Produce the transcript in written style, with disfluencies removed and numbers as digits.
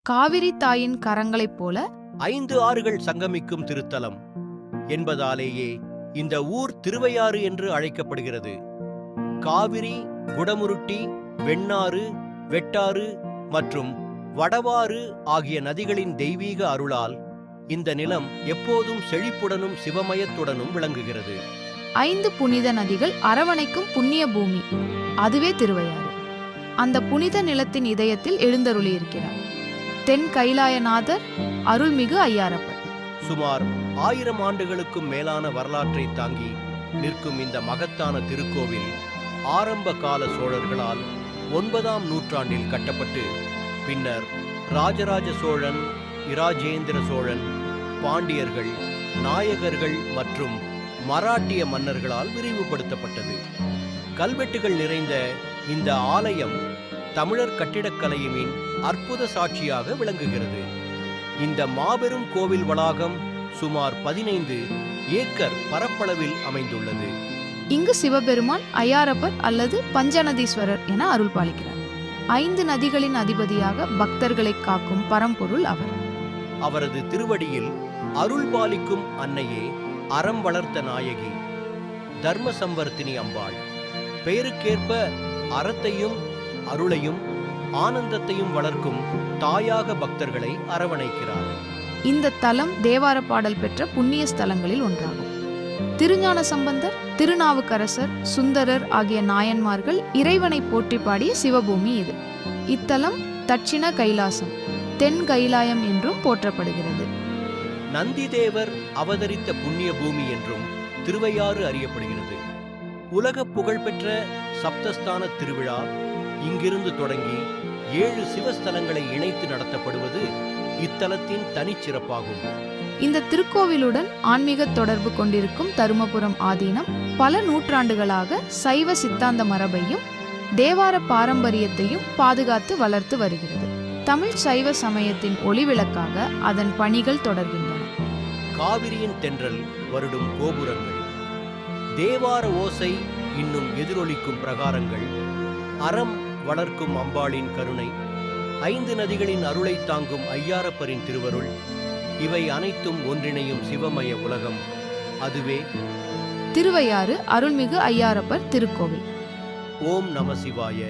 காவிரி தாயின் கரங்களைப் போல 5 ஆறுகள் சங்கமிக்கும் திருத்தலம் என்பதாலேயே இந்த ஊர் திருவையாறு என்று அழைக்கப்படுகிறது. காவிரி, குடமுருட்டி, வெண்ணாறு, வெட்டாறு மற்றும் வடவாறு ஆகிய நதிகளின் தெய்வீக அருளால் இந்த நிலம் எப்போதும் செழிப்புடனும் சிவமயத்துடனும் விளங்குகிறது. 5 புனித நதிகள் அரவணைக்கும் புண்ணிய பூமி, அதுவே திருவையாறு. அந்த புனித நிலத்தின் இதயத்தில் எழுந்தருளியிருக்கிறார் தென் கைலாயநாதர் அருள்மிகு ஐயாரப்பர். சுமார் 1000 ஆண்டுகளுக்கும் மேலான வரலாற்றை தாங்கி நிற்கும் இந்த மகத்தான திருக்கோவில் ஆரம்ப கால சோழர்களால் 9ஆம் நூற்றாண்டில் கட்டப்பட்டு பின்னர் ராஜராஜ சோழன், இராஜேந்திர சோழன், பாண்டியர்கள், நாயகர்கள் மற்றும் மராட்டிய மன்னர்களால் விரிவுபடுத்தப்பட்டது. கல்வெட்டுகள் நிறைந்த இந்த ஆலயம் தமிழர் கட்டிடக்கலையின் அற்புத சாட்சியாக விளங்குகிறது. இந்த மாபெரும் கோவில் வளாகம் சுமார் 15 ஏக்கர் பரப்பளவில் அமைந்துள்ளது. இங்கு சிவபெருமான் ஐயாரப்பர் அல்லது பஞ்சநதீஸ்வரர் என அருள் பாலிக்கிறார். 5 நதிகளின் அதிபதியாக பக்தர்களை காக்கும் பரம்பொருள் அவர். அவரது திருவடியில் அருள் பாலிக்கும் அன்னையே அறம் வளர்த்த நாயகி தர்ம சம்வர்த்தினி அம்பாள். பெயருக்கேற்ப அறத்தையும் அருளையும் ஆனந்தத்தையும் வளர்க்கும் தாயாக பக்தர்களை அரவணைக்கிறார். இந்த தலம் தேவார பாடல் பெற்ற புண்ணிய ஸ்தலங்களில் ஒன்றாகும். திருஞான சம்பந்தர், திருநாவுக்கரசர், சுந்தரர் ஆகிய நாயன்மார்கள் இறைவனை போற்றி பாடிய சிவபூமி இது. இத்தலம் தட்சிண கைலாசம், தென் கைலாயம் என்றும் போற்றப்படுகிறது. நந்திதேவர் அவதரித்த புண்ணிய பூமி என்றும் திருவையாறு அறியப்படுகிறது. உலக புகழ்பெற்ற சப்தஸ்தான திருவிழா இங்கிருந்து தொடங்கி 7 சிவஸ்தலங்களை இணைத்து நடத்தப்படுவது இத்தலத்தின் தனிச்சிறப்பாகும். இந்த திருக்கோவிலுடன் ஆன்மீக தொடர்பு கொண்டிருக்கும் தருமபுரம் ஆதீனம் பல நூற்றாண்டுகளாக சைவ சித்தாந்த மரபையும் தேவார பாரம்பரியத்தையும் பாதுகாத்து வளர்த்து வருகிறது. தமிழ் சைவ சமயத்தின் ஒளிவிளக்காக அதன் பணிகள் தொடர்கின்றன. காவிரியின் தென்றல் வருடும் கோபுரங்கள், தேவார ஓசை இன்னும் எதிரொலிக்கும் பிரகாரங்கள், அறம் வளர்க்கும் அம்பாளின் கருணை, 5 நதிகளின் அருளை தாங்கும் ஐயாரப்பரின் திருவருள், இவை அனைத்தும் ஒன்றிணையும் சிவமய உலகம், அதுவே திருவையாறு அருள்மிகு ஐயாரப்பர் திருக்கோவில். ஓம் நம சிவாய.